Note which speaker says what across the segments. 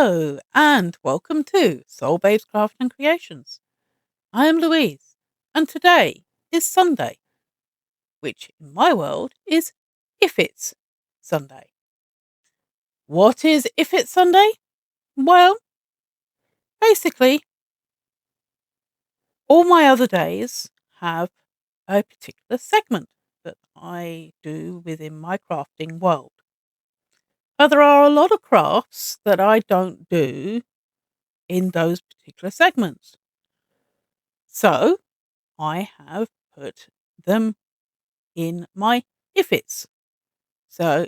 Speaker 1: Hello, and welcome to Soul Babes Craft and Creations. I am Louise, and today is Sunday, which in my world is If It's Sunday. What is If It's Sunday? Well, basically, all my other days have a particular segment that I do within my crafting world. But there are a lot of crafts that I don't do in those particular segments. So I have put them in my if it's. So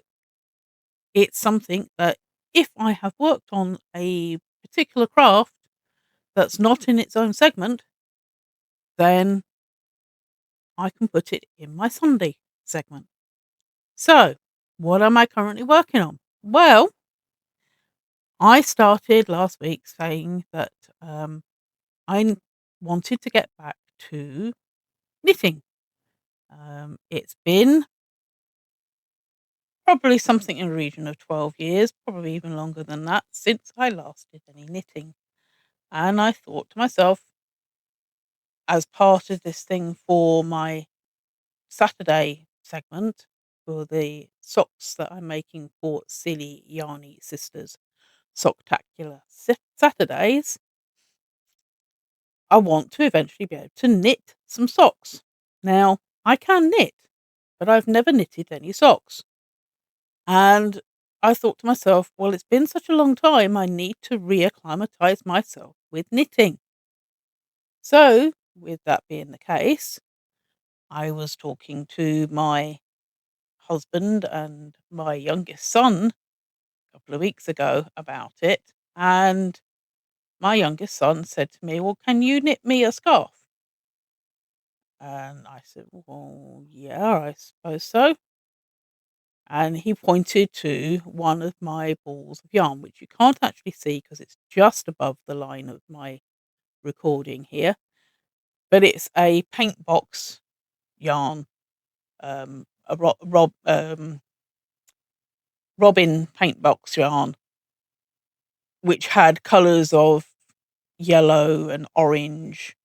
Speaker 1: it's something that if I have worked on a particular craft that's not in its own segment, then I can put it in my Sunday segment. So, what am I currently working on? Well, I started last week saying that I wanted to get back to knitting. It's been probably something in the region of 12 years, probably even longer than that, since I last did any knitting. And I thought to myself, as part of this thing for my Saturday segment, for the socks that I'm making for Silly Yarny Sisters Socktacular Saturdays, I want to eventually be able to knit some socks. Now, I can knit, but I've never knitted any socks. And I thought to myself, well, it's been such a long time, I need to reacclimatize myself with knitting. So, with that being the case, I was talking to my husband and my youngest son a couple of weeks ago about it. And my youngest son said to me, well, can you knit me a scarf? And I said, well, yeah, I suppose so. And he pointed to one of my balls of yarn, which you can't actually see because it's just above the line of my recording here. But it's a paint box yarn, a Robin paint box yarn, which had colours of yellow and orange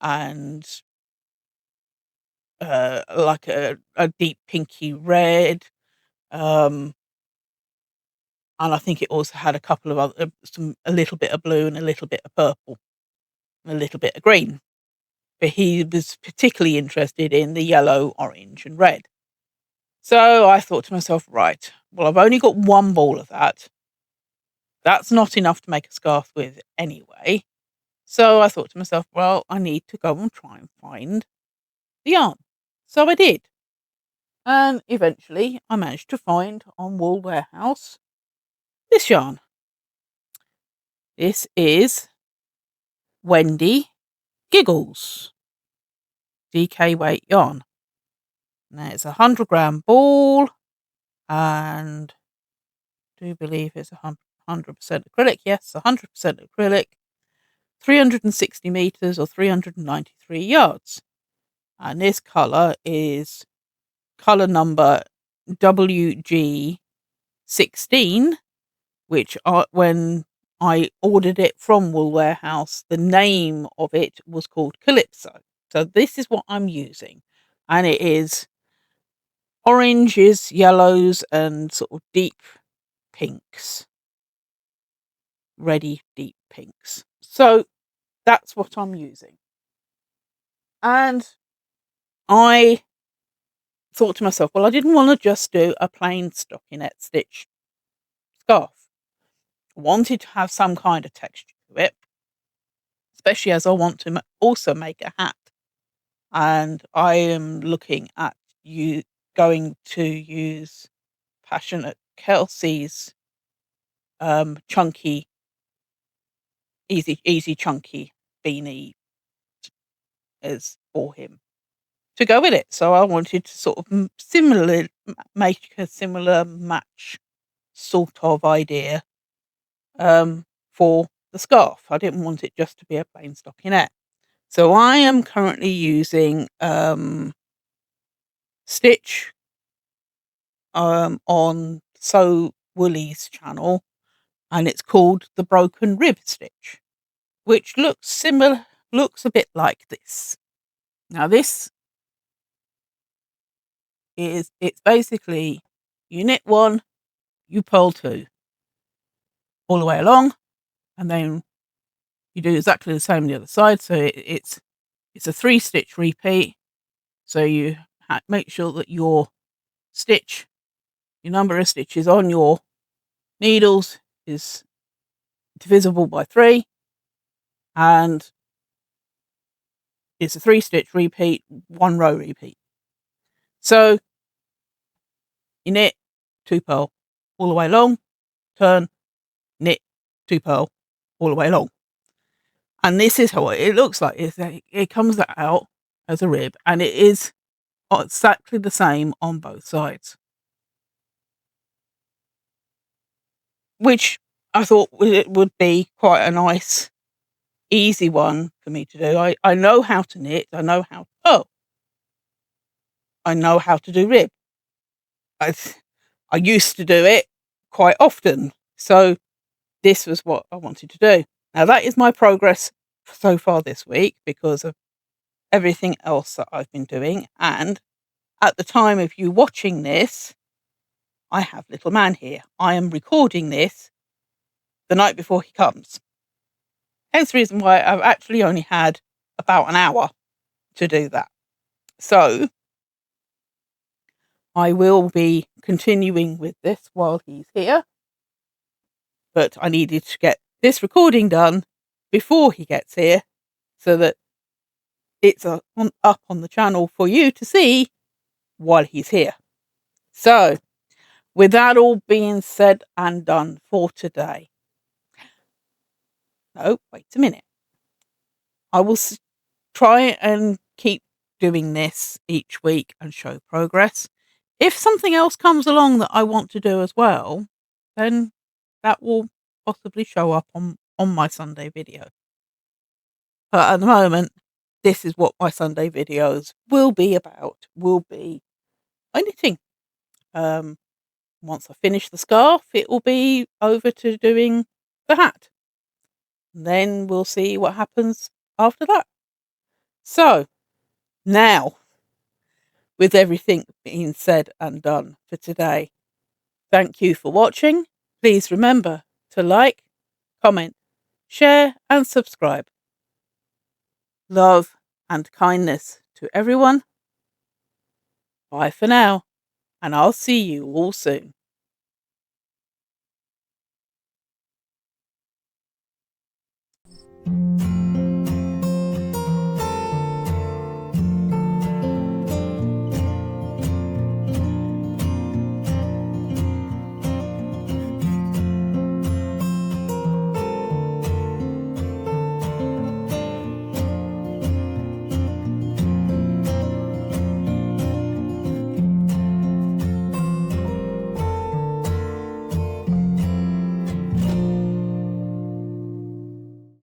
Speaker 1: and like a deep pinky red. Um, and I think it also had a couple of other, a little bit of blue and a little bit of purple and a little bit of green. But he was particularly interested in the yellow, orange, and red. So I thought to myself, right, well, I've only got one ball of that. That's not enough to make a scarf with anyway. So I thought to myself, well, I need to go and try and find the yarn. So I did. And eventually I managed to find on Wool Warehouse this yarn. This is Wendy Giggles DK weight yarn. Now it's 100-gram ball and I do believe it's 100% acrylic. Yes, 100% acrylic. 360 meters or 393 yards. And this color is color number WG16, which when I ordered it from Wool Warehouse, the name of it was called Calypso. So this is what I'm using. And it is oranges, yellows, and sort of deep pinks. Reddy deep pinks. So that's what I'm using. And I thought to myself, well, I didn't want to just do a plain stockinette stitch scarf. I wanted to have some kind of texture to it, especially as I want to also make a hat. And I am looking at going to use Passionate Kelsey's chunky, easy chunky beanie as for him to go with it. So I wanted to sort of make a similar match sort of idea for the scarf. I didn't want it just to be a plain stockinette. So I am currently using Stitch on Sew Woolly's channel, and it's called the broken rib stitch, which looks a bit like this. Now this it's basically you knit 1, you purl 2 all the way along, and then you do exactly the same on the other side. So it's a 3-stitch repeat. So you make sure that your number of stitches on your needles is divisible by 3, and it's a 3-stitch repeat, 1 row repeat. So you knit, 2 purl all the way along, turn, knit, 2 purl all the way along. And this is how it looks like. It comes out as a rib, and it is exactly the same on both sides, which I thought it would be quite a nice, easy one for me to do. I know how to knit. I know how to do rib. I used to do it quite often, so this was what I wanted to do. Now that is my progress so far this week because of everything else that I've been doing, and at the time of you watching this, I have little man here. I am recording this the night before he comes. Hence the reason why I've actually only had about an hour to do that. So I will be continuing with this while he's here, but I needed to get this recording done before he gets here so that it's up on the channel for you to see while he's here. So with that all being said and done for today. No, wait a minute. I will try and keep doing this each week and show progress. If something else comes along that I want to do as well, then that will possibly show up on my Sunday video. But at the moment, this is what my Sunday videos will be about, will be my knitting. Once I finish the scarf, it will be over to doing the hat. Then we'll see what happens after that. So, now, with everything being said and done for today, thank you for watching. Please remember to like, comment, share and subscribe. Love and kindness to everyone. Bye for now, and I'll see you all soon.